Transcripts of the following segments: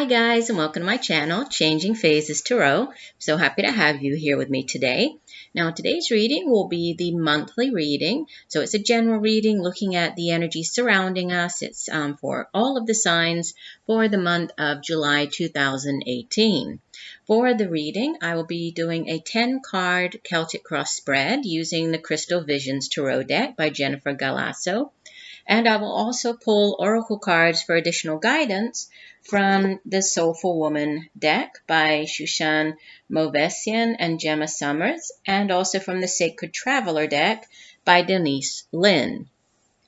Hi guys, and welcome to my channel, Changing Phases Tarot. I'm so happy to have you here with me today. Now today's reading will be the monthly reading. So it's a general reading looking at the energy surrounding us. It's for all of the signs for the month of July 2018. For the reading, I will be doing a 10-card Celtic Cross spread using the Crystal Visions Tarot deck by Jennifer Galasso. And I will also pull oracle cards for additional guidance from the Soulful Woman deck by Shushann, Movessian, and Gemma Summers, and also from the Sacred Traveler deck by Denise, Linn.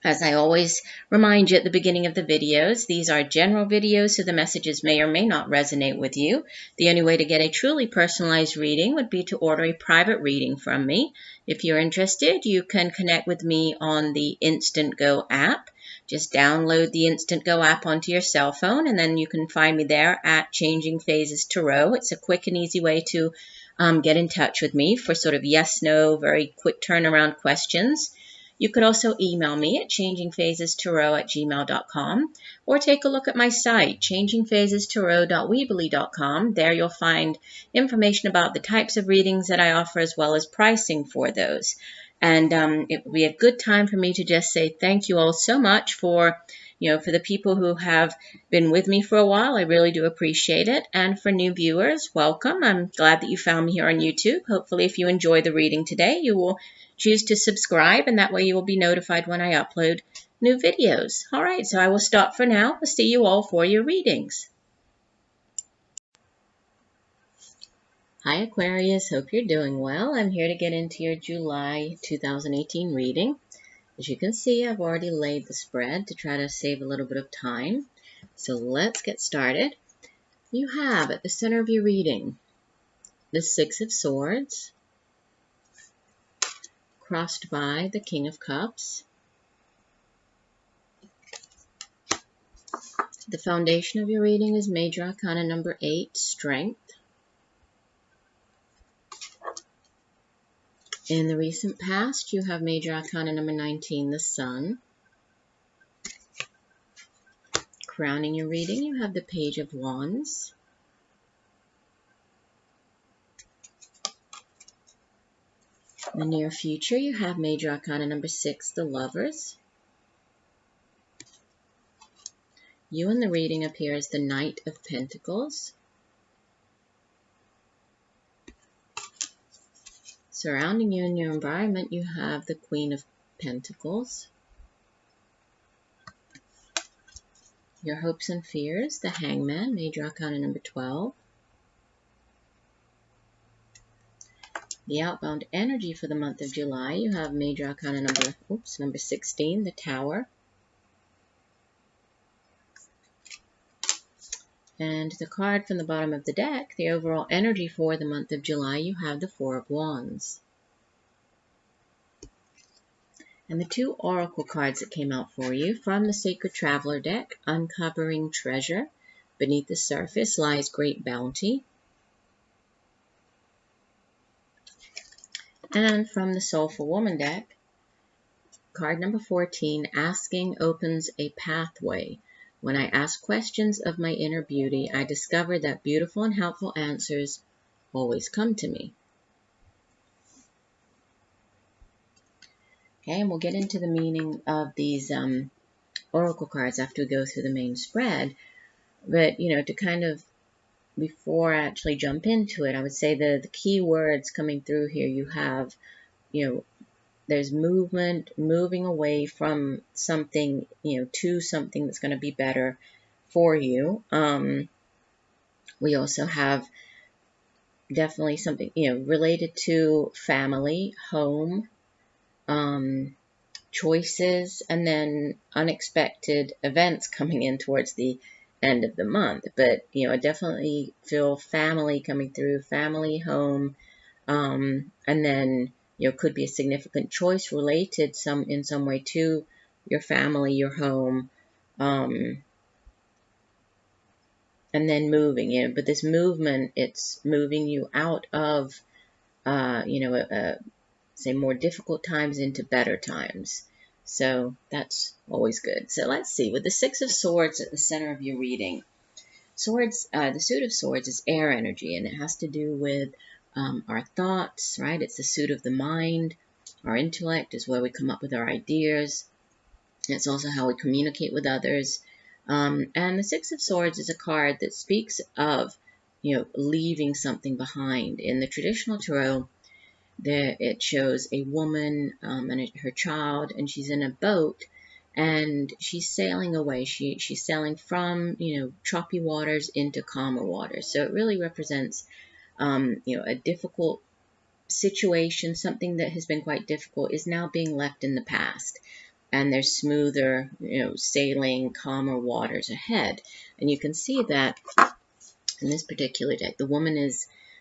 As I always remind you at the beginning of the videos, these are general videos, so the messages may or may not resonate with you. The only way to get a truly personalized reading would be to order a private reading from me. If you're interested, you can connect with me on the INSTANTGO app. Just download the INSTANTGO app onto your cell phone, and then you can find me there at Changing Phases Tarot. It's a quick and easy way to get in touch with me for sort of yes-no, very quick turnaround questions. You could also email me at changingphasestarot@gmail.com or take a look at my site, changingphasestarot.weebly.com. There you'll find information about the types of readings that I offer as well as pricing for those. And it would be a good time for me to just say thank you all so much for the people who have been with me for a while. I really do appreciate it. And for new viewers, welcome. I'm glad that you found me here on YouTube. Hopefully, if you enjoy the reading today, you will choose to subscribe, and that way you will be notified when I upload new videos. All right, so I will stop for now. I'll see you all for your readings. Hi Aquarius, hope you're doing well. I'm here to get into your July 2018 reading. As you can see, I've already laid the spread to try to save a little bit of time. So let's get started. You have at the center of your reading the Six of Swords, crossed by the King of Cups. The foundation of your reading is Major Arcana number 8, Strength. In the recent past, you have Major Arcana number 19, the Sun. Crowning your reading, you have the Page of Wands. In the near future, you have Major Arcana number 6, the Lovers. You in the reading appear as the Knight of Pentacles. Surrounding you in your environment, you have the Queen of Pentacles. Your hopes and fears, the Hangman, Major Arcana number 12. The outbound energy for the month of July, you have Major Arcana number 16, the Tower. And the card from the bottom of the deck, the overall energy for the month of July, you have the Four of Wands. And the two oracle cards that came out for you from the Sacred Traveler deck, Uncovering Treasure. Beneath the surface lies great bounty. And from the Soulful Woman deck, card number 14, Asking Opens a Pathway. When I ask questions of my inner beauty, I discover that beautiful and helpful answers always come to me. Okay, and we'll get into the meaning of these oracle cards after we go through the main spread. But, to kind of, before I actually jump into it, I would say the key words coming through here, you have, there's movement, moving away from something, to something that's going to be better for you. We also have definitely something, related to family, home, choices, and then unexpected events coming in towards the end of the month. But, I definitely feel family coming through, family, home, and then could be a significant choice related in some way to your family, your home, and then moving. But this movement, it's moving you out of, say more difficult times into better times. So that's always good. So let's see, with the Six of Swords at the center of your reading. Swords, the suit of swords is air energy, and it has to do with our thoughts, right? It's the suit of the mind. Our intellect is where we come up with our ideas. It's also how we communicate with others. And the Six of Swords is a card that speaks of, leaving something behind. In the traditional tarot, it shows a woman and her child, and she's in a boat, and she's sailing away. She's sailing from, choppy waters into calmer waters. So it really represents, a difficult situation, something that has been quite difficult is now being left in the past. And there's smoother, sailing, calmer waters ahead. And you can see that in this particular deck, the woman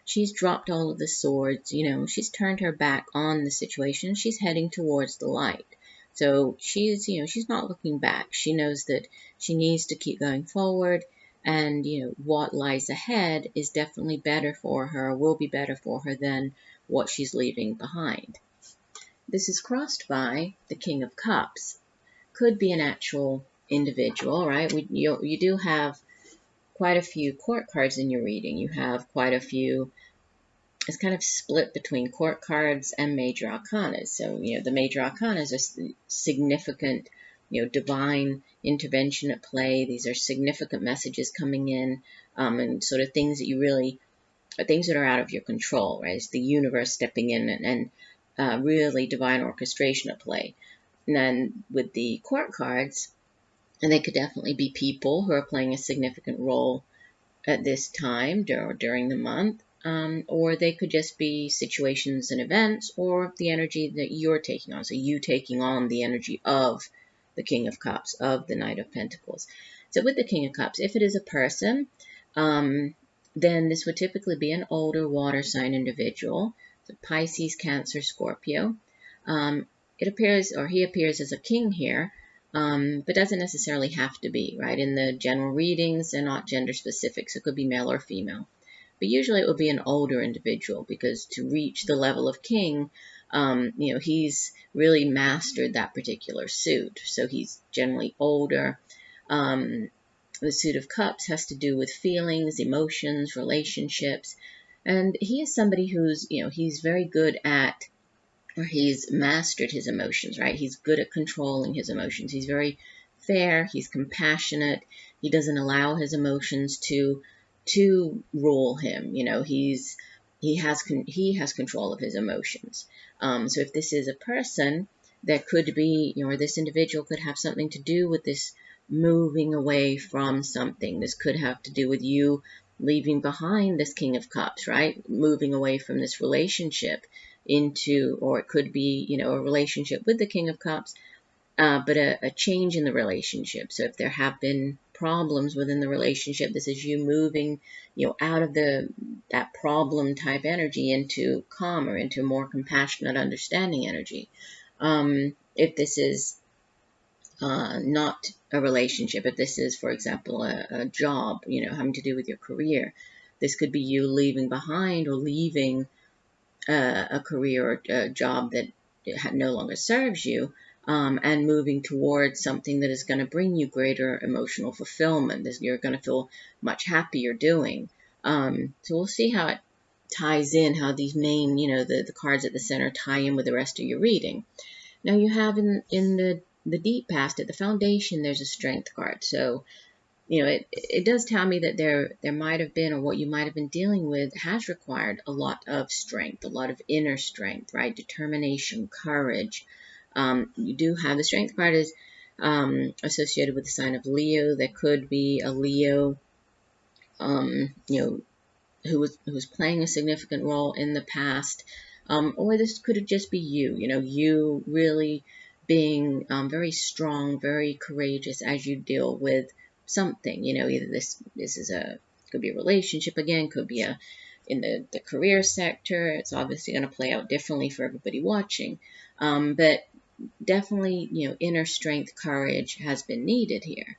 she's dropped all of the swords, she's turned her back on the situation. She's heading towards the light. So she's not looking back. She knows that she needs to keep going forward. And, what lies ahead is definitely better for her, will be better for her than what she's leaving behind. This is crossed by the King of Cups. Could be an actual individual, right? You do have quite a few court cards in your reading. You have quite a few. It's kind of split between court cards and major arcanas. So, the major arcanas are significant, divine intervention at play. These are significant messages coming in, and sort of things that are out of your control, right? It's the universe stepping in and really divine orchestration at play. And then with the court cards, and they could definitely be people who are playing a significant role at this time or during the month, or they could just be situations and events, or the energy that you're taking on. So you taking on the energy of the King of Cups, of the Knight of Pentacles. So with the King of Cups, if it is a person, then this would typically be an older water sign individual. So Pisces, Cancer, Scorpio. He appears as a king here, but doesn't necessarily have to be, right? In the general readings, they're not gender specific, so it could be male or female. But usually it would be an older individual, because to reach the level of king, he's really mastered that particular suit. So he's generally older. The suit of cups has to do with feelings, emotions, relationships. And he is somebody who's, he's very good at, or he's mastered his emotions, right? He's good at controlling his emotions. He's very fair. He's compassionate. He doesn't allow his emotions to rule him. He has control of his emotions. So if this is a person, that could be, or this individual could have something to do with this moving away from something. This could have to do with you leaving behind this King of Cups, right? Moving away from this relationship into, or it could be, a relationship with the King of Cups, but a change in the relationship. So if there have been problems within the relationship, this is you moving, out of that problem type energy into calmer, into more compassionate, understanding energy. If this is not a relationship, if this is, for example, a job, having to do with your career, this could be you leaving behind or leaving a career or a job that no longer serves you, and moving towards something that is going to bring you greater emotional fulfillment. You're going to feel much happier doing. So we'll see how it ties in, how these main, the cards at the center tie in with the rest of your reading. Now you have in the deep past, at the foundation, there's a strength card. So, it does tell me that there might have been, or what you might have been dealing with has required a lot of strength, a lot of inner strength, right? Determination, courage. You do have the strength card is associated with the sign of Leo. There could be a Leo, who was playing a significant role in the past, or this could just be you. You really being very strong, very courageous as you deal with something. Either this could be a relationship again, could be in the career sector. It's obviously going to play out differently for everybody watching, but definitely, inner strength, courage has been needed here.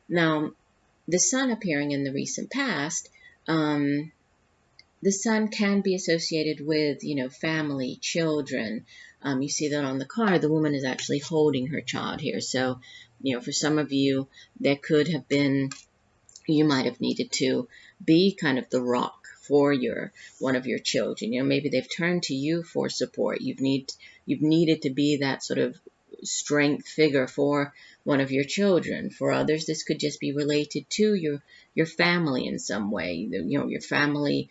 Now, the sun appearing in the recent past, the sun can be associated with, family, children. You see that on the card, the woman is actually holding her child here. So, for some of you, there could have been, you might have needed to be kind of the rock for one of your children. Maybe they've turned to you for support. You've needed to be that sort of strength figure for one of your children. For others, this could just be related to your family in some way. Your family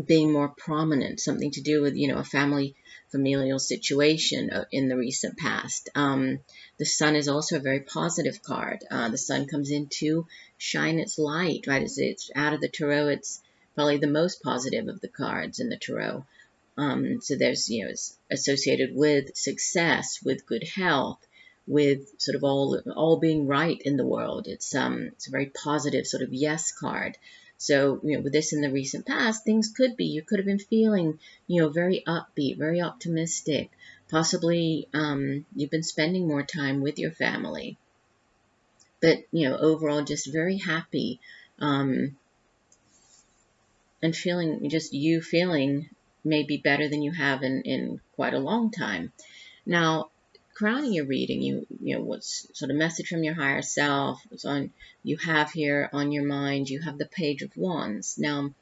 being more prominent, something to do with a familial situation in the recent past. The sun is also a very positive card. The sun comes in to shine its light, right? As it's out of the tarot, it's probably the most positive of the cards in the tarot. So there's, it's associated with success, with good health, with sort of all being right in the world. It's a very positive sort of yes card. So, with this in the recent past, things could be, you could have been feeling, very upbeat, very optimistic. Possibly, you've been spending more time with your family. But, overall, just very happy, and feeling maybe better than you have in quite a long time. Now, crowning your reading, what's sort of message from your higher self, you have here on your mind, you have the Page of Wands. Now,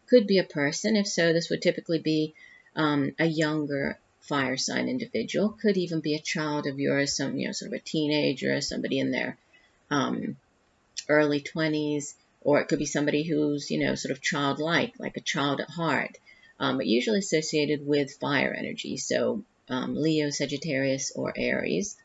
could be a person. If so, this would typically be a younger fire sign individual. Could even be a child of yours, sort of a teenager, somebody in their early 20s, or it could be somebody who's, sort of childlike, like a child at heart, but usually associated with fire energy. So Leo, Sagittarius, or Aries.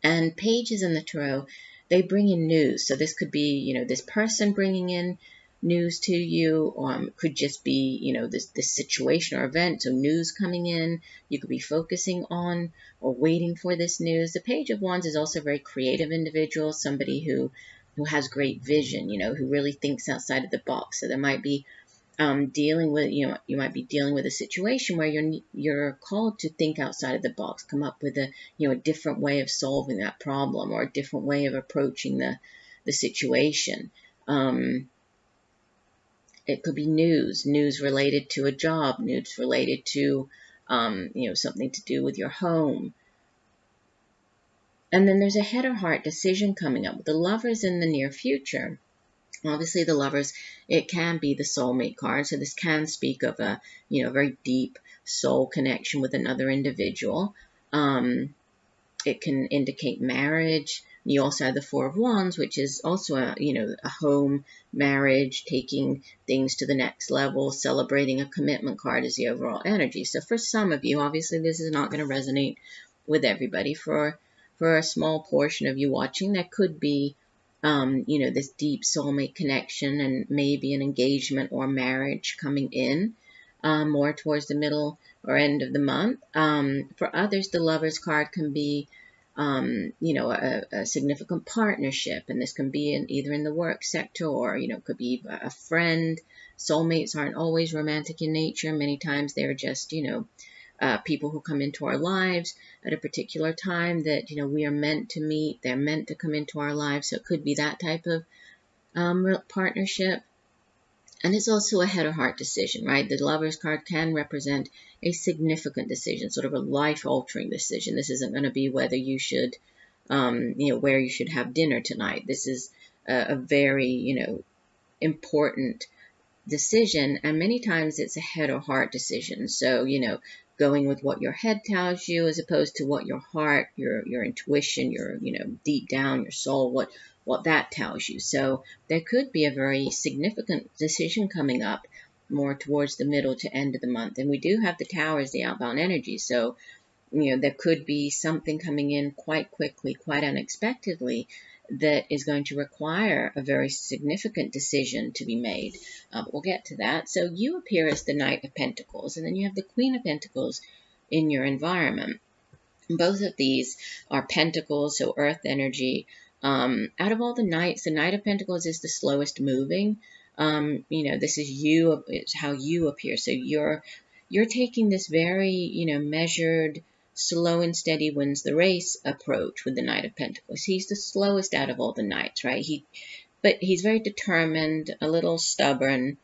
And pages in the tarot, they bring in news. So this could be, this person bringing in news to you, could just be, this situation or event, so news coming in. You could be focusing on or waiting for this news. The Page of Wands is also a very creative individual, somebody who has great vision, who really thinks outside of the box. So there might be dealing with, you might be dealing with a situation where you're called to think outside of the box, come up with a different way of solving that problem, or a different way of approaching the situation. It could be news related to a job, news related to, something to do with your home. And then there's a head or heart decision coming up with the Lovers in the near future. Obviously, the Lovers, it can be the soulmate card. So this can speak of a, very deep soul connection with another individual. It can indicate marriage. You also have the Four of Wands, which is also a home, marriage, taking things to the next level, celebrating a commitment card is the overall energy. So for some of you, obviously, this is not going to resonate with everybody. For a small portion of you watching, that could be this deep soulmate connection and maybe an engagement or marriage coming in more towards the middle or end of the month. For others, the Lovers card can be, a significant partnership, and this can be either in the work sector or, could be a friend. Soulmates aren't always romantic in nature. Many times they're just, people who come into our lives at a particular time that, we are meant to meet. They're meant to come into our lives. So it could be that type of partnership. And it's also a head or heart decision, right? The Lovers card can represent a significant decision, sort of a life-altering decision. This isn't going to be whether you should, where you should have dinner tonight. This is a very, important decision. And many times it's a head or heart decision. So, going with what your head tells you as opposed to what your heart, your intuition, your, deep down, your soul, what that tells you. So there could be a very significant decision coming up more towards the middle to end of the month. And we do have the Tower as the outbound energy. So, there could be something coming in quite quickly, quite unexpectedly, that is going to require a very significant decision to be made. We'll get to that. So you appear as the Knight of Pentacles, and then you have the Queen of Pentacles in your environment. Both of these are pentacles, so earth energy. Out of all the Knights, the Knight of Pentacles is the slowest moving. This is you, it's how you appear. So you're taking this very, measured, slow and steady wins the race approach with the Knight of Pentacles. He's the slowest out of all the Knights, right? But he's very determined, a little stubborn.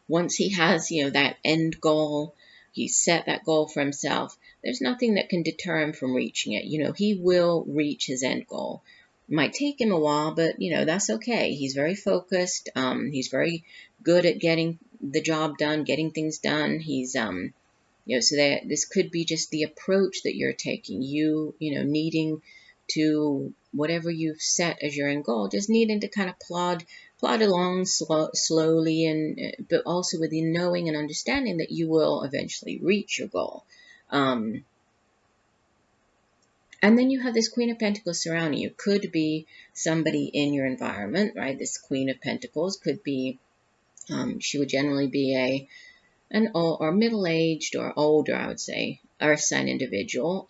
Once he has, that end goal, he's set that goal for himself. There's nothing that can deter him from reaching it. He will reach his end goal. might take him a while, but that's okay. He's very focused. He's very good at getting the job done, getting things done. He's so that this could be just the approach that you're taking. Needing to whatever you've set as your end goal, just needing to kind of plod along slowly, and but also with the knowing and understanding that you will eventually reach your goal. And then you have this Queen of Pentacles surrounding you. Could be somebody in your environment, right? This Queen of Pentacles could be, she would generally be an old or middle-aged or older, I would say, earth sign individual.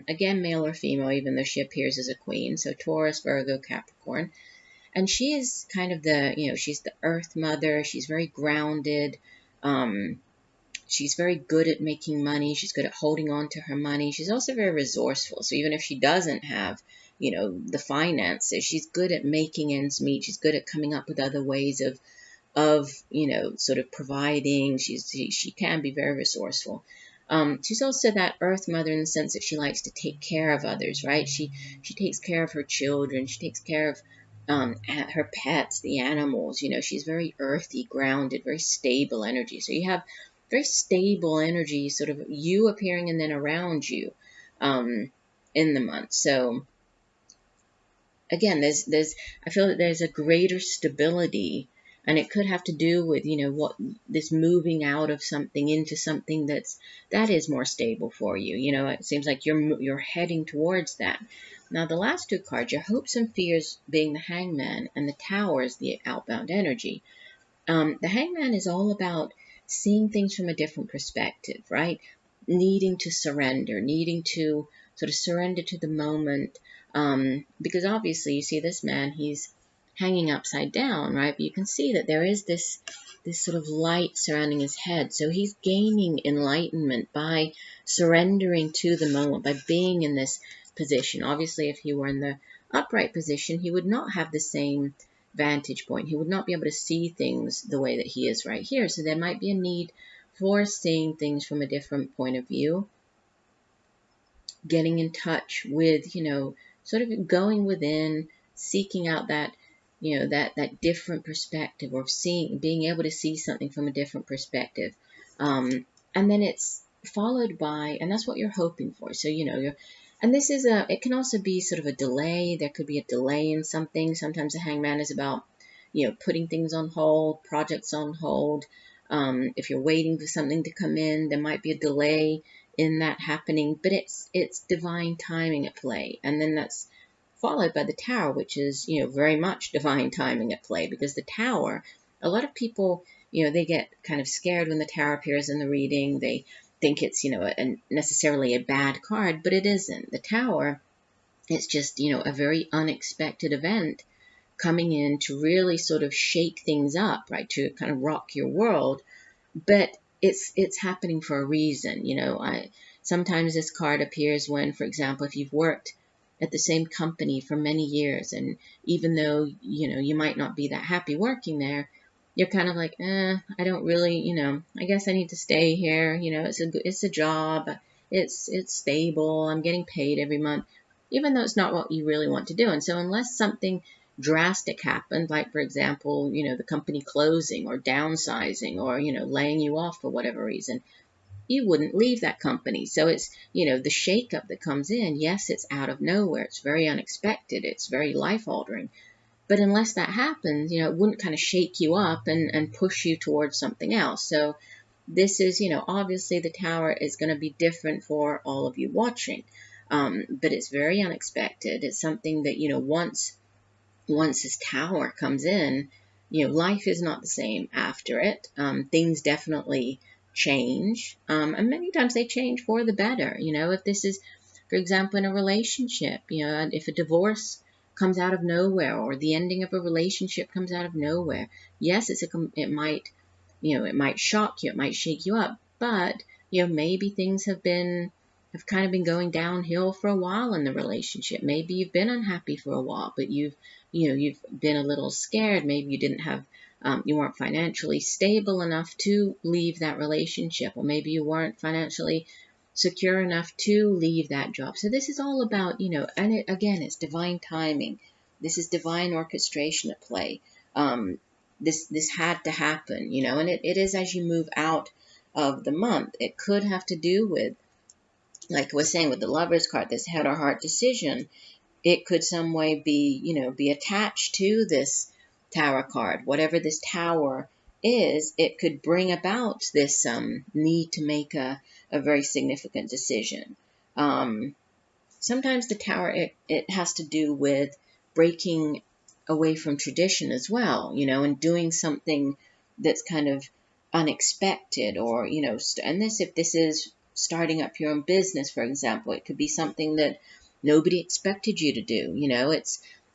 Again, male or female, even though she appears as a queen. So Taurus, Virgo, Capricorn. And she is kind of she's the earth mother. She's very grounded. She's very good at making money. She's good at holding on to her money. She's also very resourceful. So even if she doesn't have, the finances, she's good at making ends meet. She's good at coming up with other ways of sort of providing. She can be very resourceful. She's also that earth mother in the sense that she likes to take care of others, right? She takes care of her children. She takes care of her pets, the animals. She's very earthy, grounded, very stable energy. So you have very stable energy, sort of you appearing and then around you in the month. So again, I feel that there's a greater stability, and it could have to do with what this moving out of something into something that is more stable for you. It seems like you're heading towards that. Now the last two cards, your hopes and fears, being the Hangman, and the Tower is the outbound energy. The Hangman is all about seeing things from a different perspective, right? Needing to surrender, needing to sort of surrender to the moment, because obviously you see this man, he's hanging upside down, right? But you can see that there is this sort of light surrounding his head. So he's gaining enlightenment by surrendering to the moment, by being in this position. Obviously, if he were in the upright position, he would not have the same vantage point. He would not be able to see things the way that he is right here. So there might be a need for seeing things from a different point of view, getting in touch with, sort of going within, seeking out that, that different perspective, or being able to see something from a different perspective. And then it's followed by, and that's what you're hoping for. So, and this is it can also be sort of a delay. There could be a delay in something. Sometimes the Hangman is about, putting things on hold, projects on hold. If you're waiting for something to come in, there might be a delay in that happening, but it's divine timing at play. And then that's followed by the Tower, which is, very much divine timing at play, because the Tower, a lot of people, they get kind of scared when the Tower appears in the reading. They think it's, necessarily a bad card, but it isn't. The Tower, it's just, a very unexpected event coming in to really sort of shake things up, right? To kind of rock your world. But it's happening for a reason. Sometimes this card appears when, for example, if you've worked at the same company for many years, and even though, you might not be that happy working there, you're kind of like, I don't really, I guess I need to stay here. It's a job. It's stable. I'm getting paid every month, even though it's not what you really want to do. And so unless something drastic happened, like, for example, the company closing or downsizing or, laying you off for whatever reason, you wouldn't leave that company. So it's, the shakeup that comes in, yes, it's out of nowhere. It's very unexpected. It's very life-altering. But unless that happens, it wouldn't kind of shake you up and push you towards something else. So this is, obviously the Tower is going to be different for all of you watching. But it's very unexpected. It's something that, once this Tower comes in, life is not the same after it. Things definitely change. And many times they change for the better. If this is, for example, in a relationship, if a divorce comes out of nowhere, or the ending of a relationship comes out of nowhere, yes, it might shock you, it might shake you up, but maybe things have kind of been going downhill for a while in the relationship. Maybe you've been unhappy for a while, but you've been a little scared. Maybe you didn't have you weren't financially stable enough to leave that relationship, or maybe you weren't financially secure enough to leave that job. So this is all about, and again, it's divine timing. this is divine orchestration at play. This had to happen, you know, and it is as you move out of the month. It could have to do with, like I was saying with the Lover's card, this head or heart decision. It could some way be, you know, be attached to this Tower card. Whatever this Tower is, it could bring about this need to make a very significant decision. Sometimes the Tower, it has to do with breaking away from tradition as well, you know, and doing something that's kind of unexpected, or, you know, and if this is starting up your own business, for example, it could be something that nobody expected you to do, you know.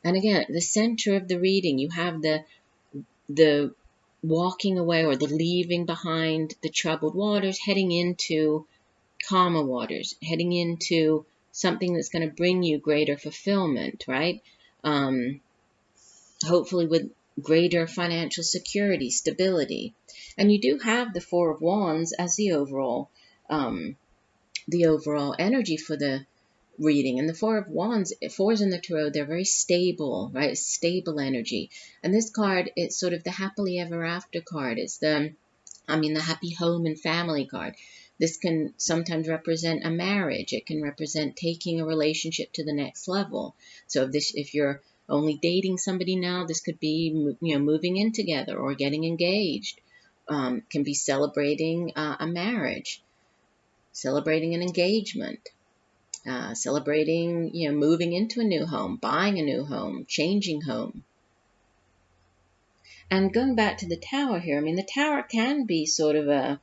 And again, at the center of the reading, you have the walking away, or the leaving behind the troubled waters, heading into calmer waters, heading into something that's going to bring you greater fulfillment, right? Hopefully with greater financial security, stability. And you do have the Four of Wands as the overall energy for the reading. And the Four of Wands, fours in the Tarot, they're very stable, right? Stable energy. And this card, it's sort of the happily ever after card. It's the happy home and family card. This can sometimes represent a marriage. It can represent taking a relationship to the next level. So if you're only dating somebody now, this could be, you know, moving in together or getting engaged. Can be celebrating a marriage, celebrating an engagement, celebrating, you know, moving into a new home, buying a new home, changing home. And going back to the Tower here, I mean, the Tower can be sort of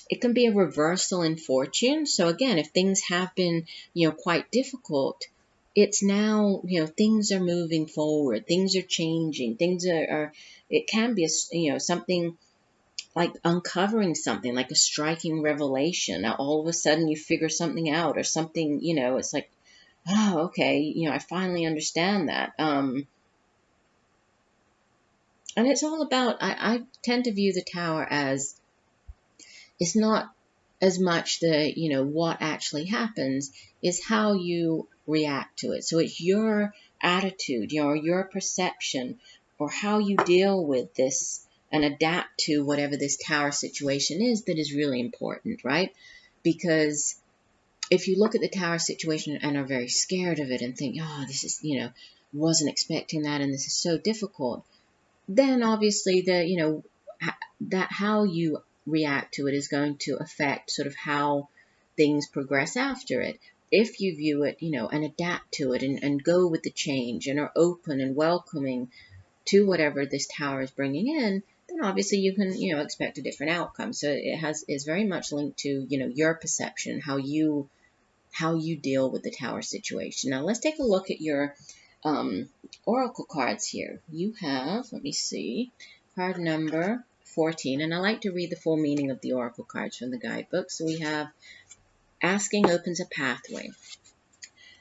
it can be a reversal in fortune. So again, if things have been, you know, quite difficult, it's now, you know, things are moving forward, things are changing, things are it can be, you know, something like uncovering something, like a striking revelation. Now, all of a sudden you figure something out, or something, you know, it's like, oh, okay, you know, I finally understand that. And it's all about, I tend to view the Tower as, it's not as much the, you know, what actually happens, is how you react to it. So it's your attitude, you know, or your perception, or how you deal with this and adapt to whatever this Tower situation is, that is really important, right? Because if you look at the Tower situation and are very scared of it and think, oh, this is, you know, wasn't expecting that and this is so difficult, then obviously you know, that how you react to it is going to affect sort of how things progress after it. If you view it, you know, and adapt to it, and go with the change, and are open and welcoming to whatever this Tower is bringing in, then obviously you can, you know, expect a different outcome. So is very much linked to, you know, your perception, how you deal with the Tower situation. Now let's take a look at your oracle cards here. You have, let me see, card number 14, and I like to read the full meaning of the oracle cards from the guidebook. So we have, asking opens a pathway.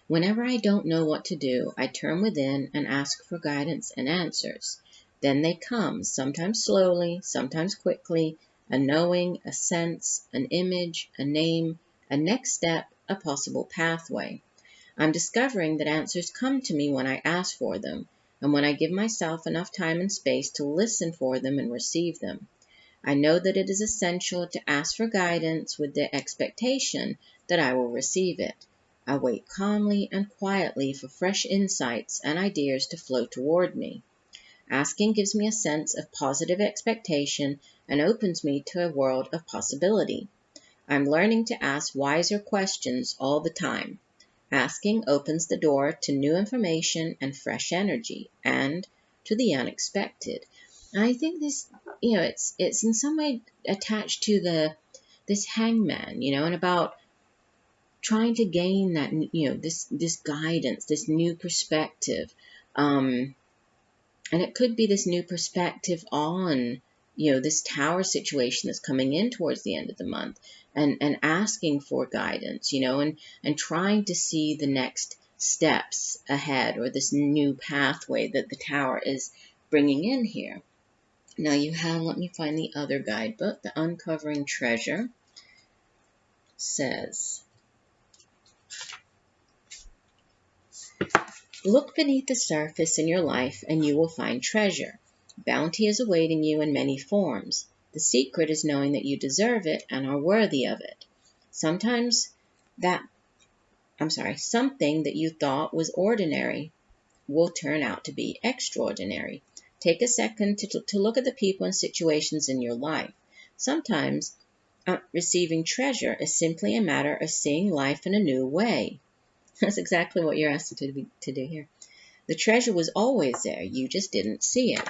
Whenever I don't know what to do, I turn within and ask for guidance and answers. Then they come, sometimes slowly, sometimes quickly, a knowing, a sense, an image, a name, a next step, a possible pathway. I'm discovering that answers come to me when I ask for them, and when I give myself enough time and space to listen for them and receive them. I know that it is essential to ask for guidance with the expectation that I will receive it. I wait calmly and quietly for fresh insights and ideas to flow toward me. Asking gives me a sense of positive expectation and opens me to a world of possibility. I'm learning to ask wiser questions all the time. Asking opens the door to new information and fresh energy, and to the unexpected. And I think this, you know, it's in some way attached to this hangman, you know, and about trying to gain that, you know, this guidance, this new perspective. And it could be this new perspective on, you know, this Tower situation that's coming in towards the end of the month, and asking for guidance, you know, and trying to see the next steps ahead, or this new pathway that the Tower is bringing in here. Now you have, let me find the other guidebook, the Uncovering Treasure says, Look beneath the surface in your life and you will find treasure. Bounty is awaiting you in many forms. The secret is knowing that you deserve it and are worthy of it. Something that you thought was ordinary will turn out to be extraordinary. Take a second to look at the people and situations in your life. Sometimes receiving treasure is simply a matter of seeing life in a new way. That's exactly what you're asked to do here. The treasure was always there, you just didn't see it.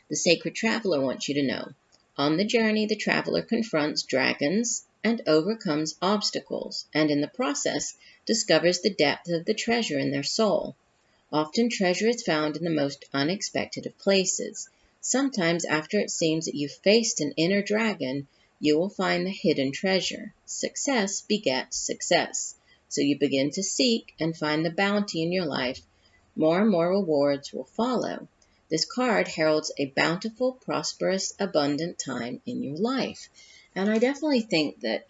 The sacred traveler wants you to know. On the journey, the traveler confronts dragons and overcomes obstacles, and in the process discovers the depth of the treasure in their soul. Often treasure is found in the most unexpected of places. Sometimes after it seems that you've faced an inner dragon, you will find the hidden treasure. Success begets success. So you begin to seek and find the bounty in your life. More and more rewards will follow. This card heralds a bountiful, prosperous, abundant time in your life. And I definitely think that,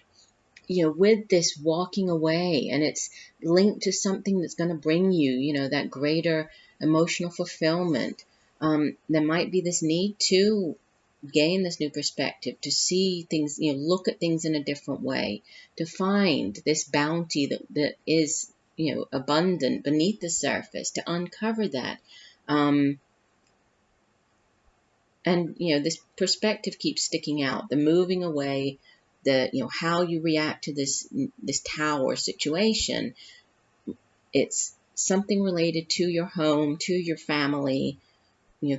with this walking away, and it's linked to something that's going to bring you, that greater emotional fulfillment, there might be this need to gain this new perspective, to see things, look at things in a different way, to find this bounty that is, abundant beneath the surface, to uncover that. And, this perspective keeps sticking out, the moving away, how you react to this tower situation. It's something related to your home, to your family.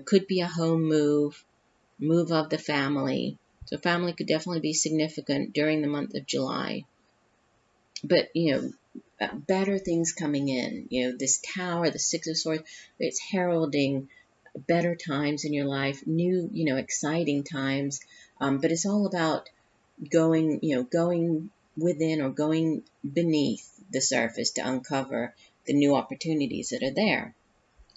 Could be a home move of the family. So family could definitely be significant during the month of July. But, better things coming in. This tower, the Six of Swords, it's heralding better times in your life, new, exciting times. But it's all about going within or going beneath the surface to uncover the new opportunities that are there.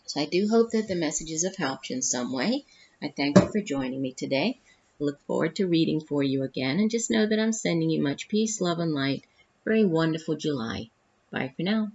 So I do hope that the messages have helped you in some way. I thank you for joining me today. I look forward to reading for you again, and just know that I'm sending you much peace, love, and light for a wonderful July. Bye for now.